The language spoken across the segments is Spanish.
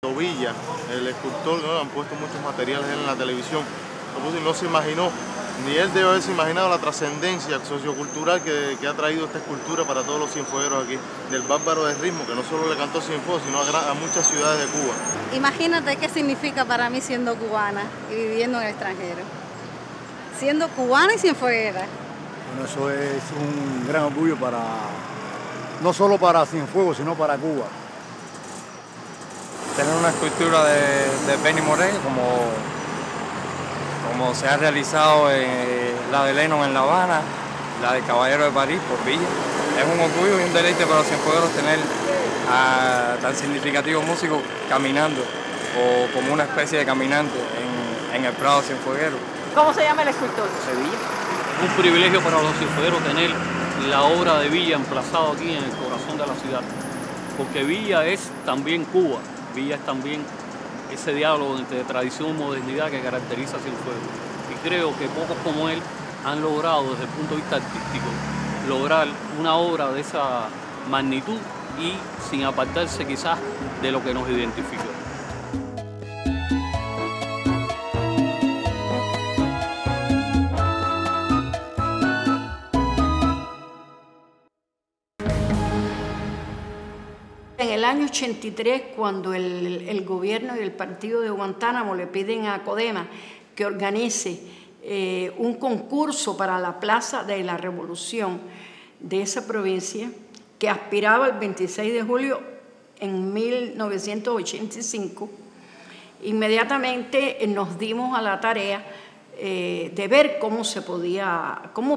Villa, el escultor, ¿no? Han puesto muchos materiales en la televisión, no se imaginó, ni él debe haberse imaginado la trascendencia sociocultural que ha traído esta escultura para todos los cienfuegueros aquí, del bárbaro del ritmo, que no solo le cantó Cienfuegos, sino a muchas ciudades de Cuba. Imagínate qué significa para mí siendo cubana y viviendo en el extranjero, siendo cubana y cienfueguera. Bueno, eso es un gran orgullo para, no solo para Cienfuegos, sino para Cuba. Tener una escultura de Benny Moré, como se ha realizado la de Lennon en La Habana, la de Caballero de París por Villa. Es un orgullo y un deleite para los cienfuegueros tener a tan significativos músicos caminando o como una especie de caminante en el Prado cienfueguero. ¿Cómo se llama el escultor? Sevilla. Un privilegio para los cienfuegueros tener la obra de Villa emplazado aquí en el corazón de la ciudad, porque Villa es también Cuba. Villa es también ese diálogo entre tradición y modernidad que caracteriza a Cienfuegos. Y creo que pocos como él han logrado, desde el punto de vista artístico, lograr una obra de esa magnitud y sin apartarse quizás de lo que nos identifica. En el año 83, cuando el gobierno y el partido de Guantánamo le piden a Codema que organice un concurso para la Plaza de la Revolución de esa provincia, que aspiraba al 26 de julio en 1985, inmediatamente nos dimos a la tarea de ver cómo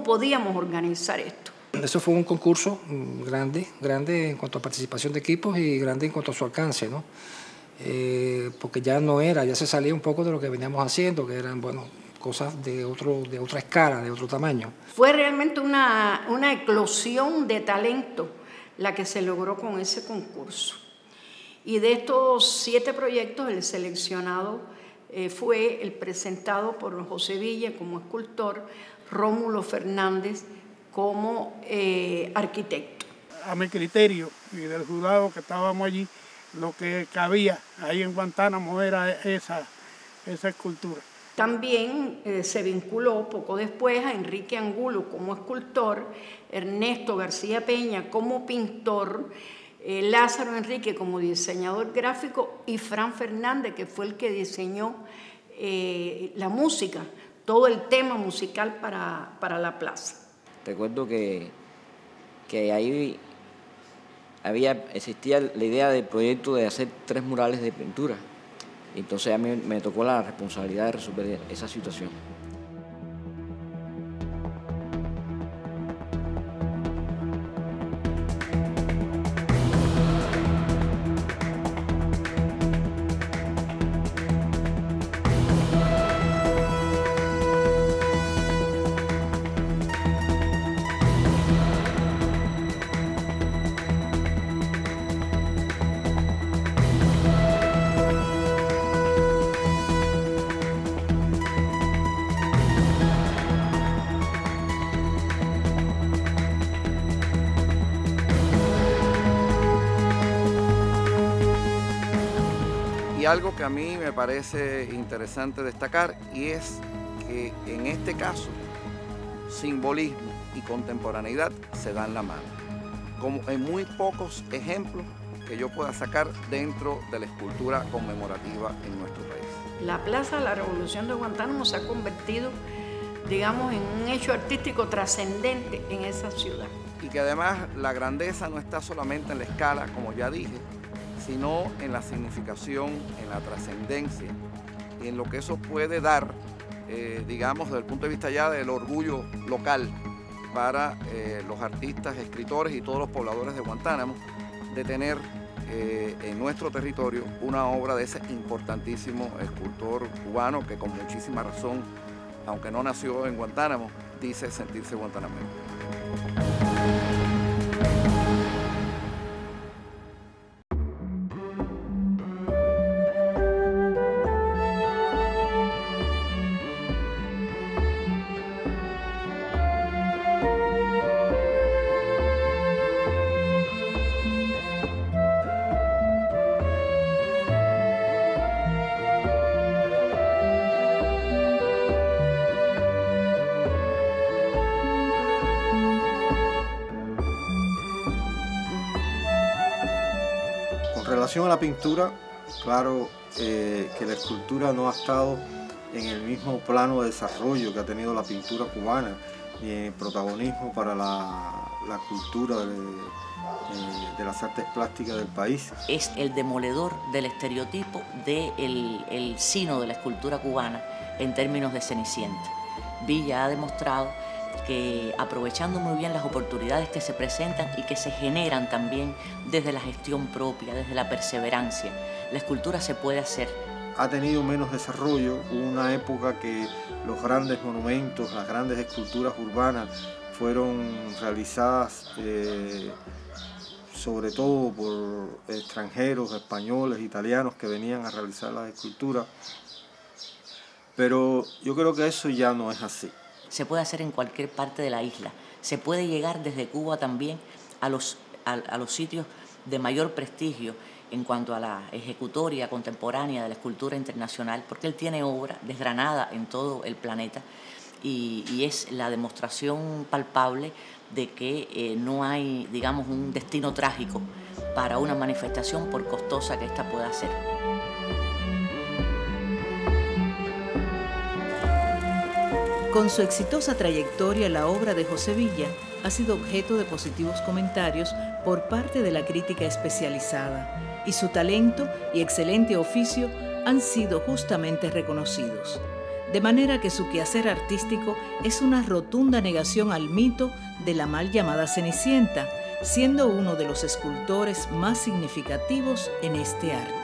podíamos organizar esto. Eso fue un concurso grande en cuanto a participación de equipos y grande en cuanto a su alcance, ¿no? Porque ya se salía un poco de lo que veníamos haciendo, que eran, bueno, cosas de otra escala, de otro tamaño. Fue realmente una eclosión de talento la que se logró con ese concurso. Y de estos 7 proyectos, el seleccionado fue el presentado por José Villa como escultor, Rómulo Fernández como arquitecto. A mi criterio y del jurado que estábamos allí, lo que cabía ahí en Guantánamo era esa escultura. También se vinculó poco después a Enrique Angulo como escultor, Ernesto García Peña como pintor, Lázaro Enrique como diseñador gráfico y Fran Fernández, que fue el que diseñó la música, todo el tema musical para la plaza. Recuerdo que ahí existía la idea del proyecto de hacer 3 murales de pintura. Entonces a mí me tocó la responsabilidad de resolver esa situación. Y algo que a mí me parece interesante destacar, y es que en este caso simbolismo y contemporaneidad se dan la mano, como en muy pocos ejemplos que yo pueda sacar dentro de la escultura conmemorativa en nuestro país. La Plaza de la Revolución de Guantánamo se ha convertido, digamos, en un hecho artístico trascendente en esa ciudad. Y que además la grandeza no está solamente en la escala, como ya dije, sino en la significación, en la trascendencia y en lo que eso puede dar, digamos, desde el punto de vista ya del orgullo local para los artistas, escritores y todos los pobladores de Guantánamo, de tener en nuestro territorio una obra de ese importantísimo escultor cubano que con muchísima razón, aunque no nació en Guantánamo, dice sentirse guantanamero. relación a la pintura, claro que la escultura no ha estado en el mismo plano de desarrollo que ha tenido la pintura cubana, ni en el protagonismo para la cultura de las artes plásticas del país. Es el demoledor del estereotipo del sino de la escultura cubana en términos de Cenicienta. Villa ha demostrado que, aprovechando muy bien las oportunidades que se presentan y que se generan también desde la gestión propia, desde la perseverancia, la escultura se puede hacer. Ha tenido menos desarrollo. Hubo una época que los grandes monumentos, las grandes esculturas urbanas fueron realizadas sobre todo por extranjeros, españoles, italianos que venían a realizar las esculturas. Pero yo creo que eso ya no es así. Se puede hacer en cualquier parte de la isla. Se puede llegar desde Cuba también a los sitios de mayor prestigio en cuanto a la ejecutoria contemporánea de la escultura internacional, porque él tiene obra desgranada en todo el planeta y es la demostración palpable de que no hay, digamos, un destino trágico para una manifestación por costosa que ésta pueda ser. Con su exitosa trayectoria, la obra de José Villa ha sido objeto de positivos comentarios por parte de la crítica especializada, y su talento y excelente oficio han sido justamente reconocidos. De manera que su quehacer artístico es una rotunda negación al mito de la mal llamada Cenicienta, siendo uno de los escultores más significativos en este arte.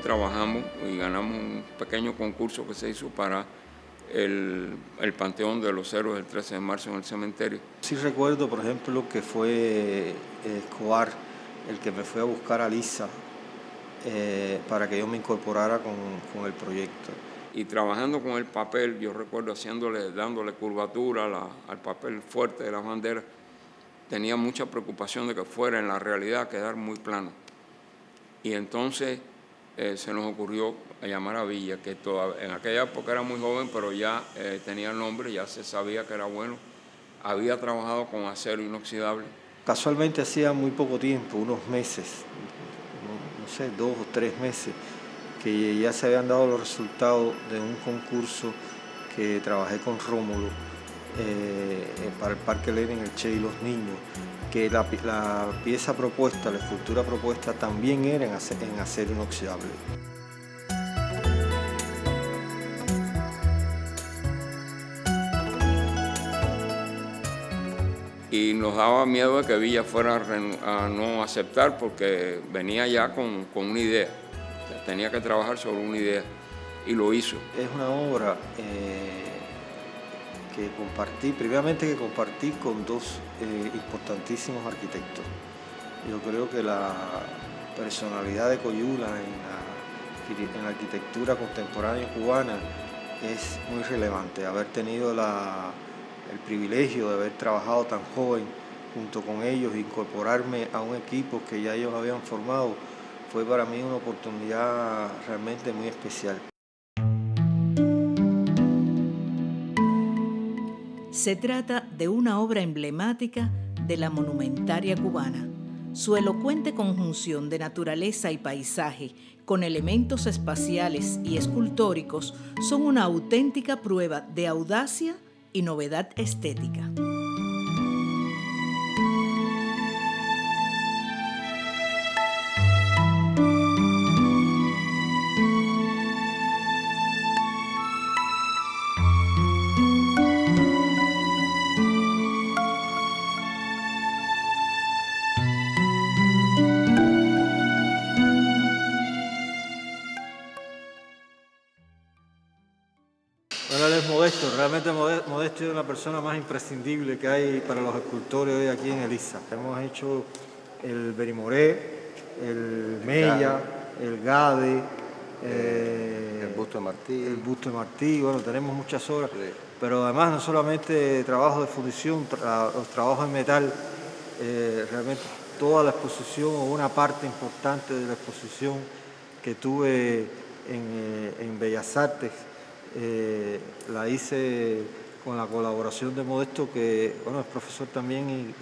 Trabajamos y ganamos un pequeño concurso que se hizo para el Panteón de los Héroes del 13 de marzo en el cementerio. Sí recuerdo, por ejemplo, que fue Escobar el que me fue a buscar a Lisa para que yo me incorporara con el proyecto. Y trabajando con el papel, yo recuerdo dándole curvatura al papel fuerte de las banderas, tenía mucha preocupación de que fuera en la realidad quedar muy plano. Y entonces se nos ocurrió llamar a Villa, que en aquella época era muy joven, pero ya tenía el nombre, ya se sabía que era bueno. Había trabajado con acero inoxidable. Casualmente hacía muy poco tiempo, unos meses, no sé, 2 o 3 meses, que ya se habían dado los resultados de un concurso que trabajé con Rómulo para el Parque Lenin, el Che y los niños, que la pieza propuesta, la escultura propuesta también era en acero inoxidable. Y nos daba miedo de que Villa fuera a no aceptar porque venía ya con una idea. Tenía que trabajar sobre una idea y lo hizo. Es una obra que compartí con 2 importantísimos arquitectos. Yo creo que la personalidad de Coyula en la arquitectura contemporánea cubana es muy relevante. Haber tenido el privilegio de haber trabajado tan joven junto con ellos, incorporarme a un equipo que ya ellos habían formado, fue para mí una oportunidad realmente muy especial. Se trata de una obra emblemática de la monumentaria cubana. Su elocuente conjunción de naturaleza y paisaje con elementos espaciales y escultóricos son una auténtica prueba de audacia y novedad estética. Modesto. Realmente Modesto es la persona más imprescindible que hay para los escultores hoy aquí en Elisa. Hemos hecho el Berimoré, el Mella, el Gade, el busto de Martí. El busto de Martí, bueno, tenemos muchas obras, sí. Pero además no solamente trabajo de fundición, los trabajos en metal, realmente toda la exposición o una parte importante de la exposición que tuve en Bellas Artes, la hice con la colaboración de Modesto, que bueno, es profesor también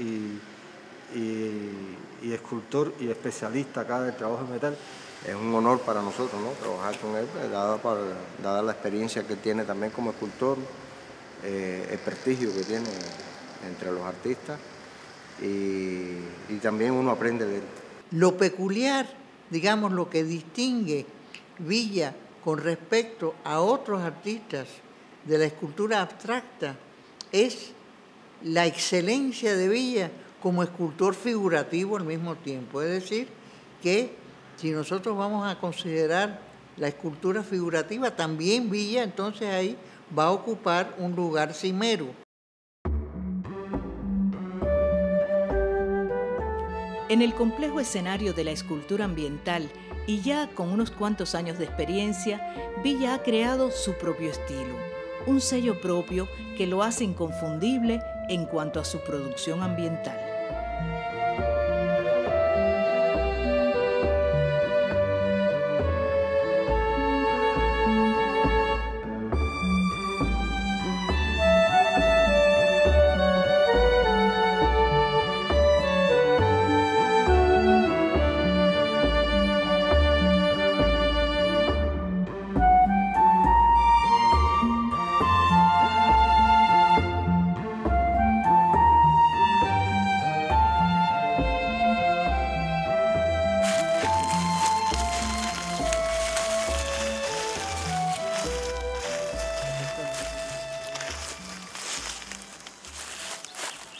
y escultor y especialista acá del trabajo en metal. Es un honor para nosotros, ¿no?, trabajar con él, dada la experiencia que tiene también como escultor, el prestigio que tiene entre los artistas y también uno aprende de él. Lo peculiar, digamos, lo que distingue Villa con respecto a otros artistas de la escultura abstracta es la excelencia de Villa como escultor figurativo al mismo tiempo. Es decir, que si nosotros vamos a considerar la escultura figurativa, también Villa entonces ahí va a ocupar un lugar cimero. En el complejo escenario de la escultura ambiental y ya con unos cuantos años de experiencia, Villa ha creado su propio estilo, un sello propio que lo hace inconfundible en cuanto a su producción ambiental.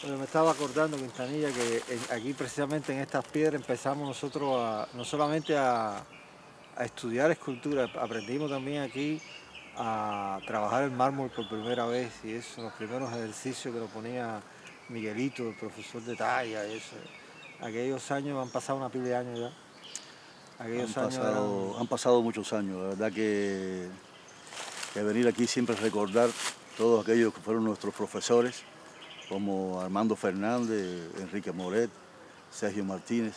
Me estaba acordando, Quintanilla, que aquí precisamente en estas piedras empezamos nosotros no solamente a estudiar escultura, aprendimos también aquí a trabajar el mármol por primera vez, y eso, los primeros ejercicios que nos ponía Miguelito, el profesor de talla, eso. Aquellos años, han pasado una pila de años ya. Han pasado muchos años, la verdad que venir aquí siempre es recordar todos aquellos que fueron nuestros profesores, como Armando Fernández, Enrique Moret, Sergio Martínez.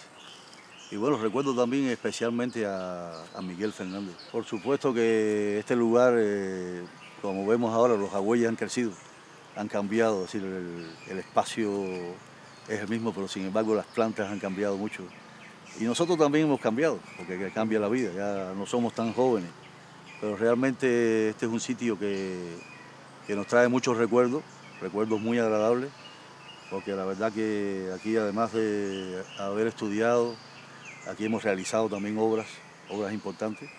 Y bueno, recuerdo también especialmente a Miguel Fernández. Por supuesto que este lugar, como vemos ahora, los agüeyes han crecido, han cambiado, es decir, el espacio es el mismo, pero sin embargo las plantas han cambiado mucho. Y nosotros también hemos cambiado, porque cambia la vida, ya no somos tan jóvenes. Pero realmente este es un sitio que nos trae muchos recuerdos muy agradables, porque la verdad que aquí, además de haber estudiado, aquí hemos realizado también obras importantes.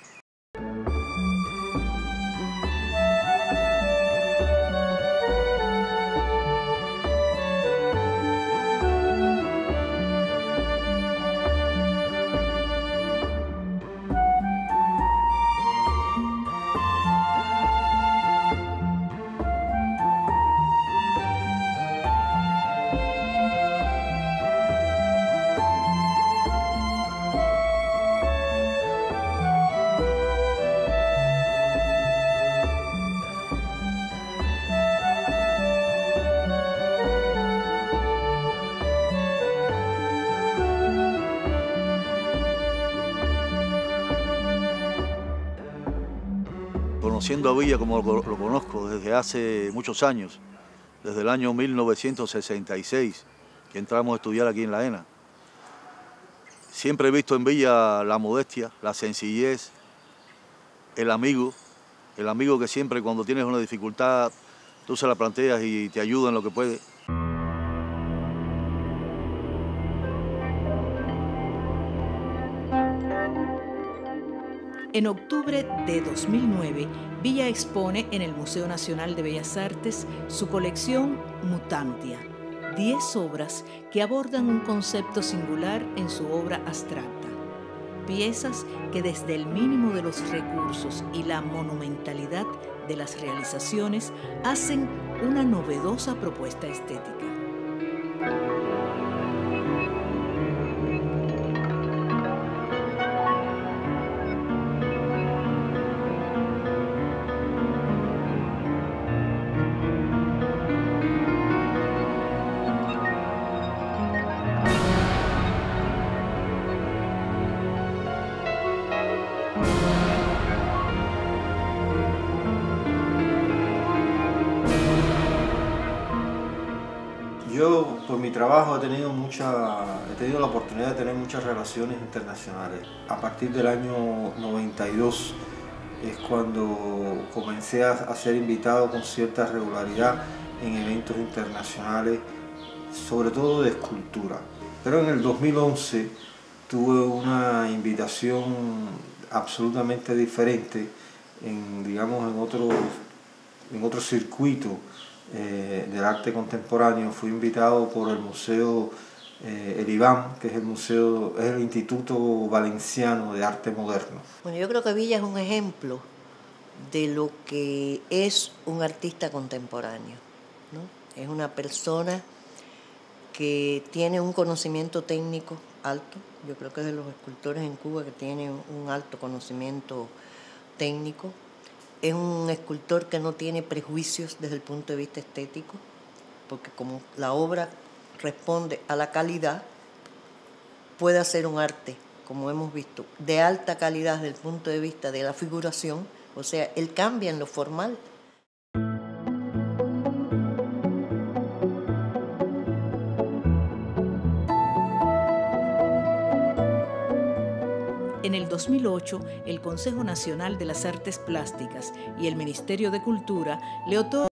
Conociendo a Villa como lo conozco desde hace muchos años, desde el año 1966, que entramos a estudiar aquí en la ENA. Siempre he visto en Villa la modestia, la sencillez, el amigo que siempre cuando tienes una dificultad tú se la planteas y te ayuda en lo que puede. En octubre de 2009, Villa expone en el Museo Nacional de Bellas Artes su colección Mutantia, 10 obras que abordan un concepto singular en su obra abstracta. Piezas que desde el mínimo de los recursos y la monumentalidad de las realizaciones hacen una novedosa propuesta estética. Yo, por mi trabajo, he tenido la oportunidad de tener muchas relaciones internacionales. A partir del año 92 es cuando comencé a ser invitado con cierta regularidad en eventos internacionales, sobre todo de escultura. Pero en el 2011 tuve una invitación absolutamente diferente en otro circuito del arte contemporáneo. Fui invitado por el Museo El IVAM, que es el Instituto Valenciano de Arte Moderno. Bueno, yo creo que Villa es un ejemplo de lo que es un artista contemporáneo, ¿no? Es una persona que tiene un conocimiento técnico alto. Yo creo que es de los escultores en Cuba que tiene un alto conocimiento técnico. Es un escultor que no tiene prejuicios desde el punto de vista estético, porque como la obra responde a la calidad, puede hacer un arte, como hemos visto, de alta calidad desde el punto de vista de la figuración, o sea, él cambia en lo formal. En el 2008, el Consejo Nacional de las Artes Plásticas y el Ministerio de Cultura le otorgaron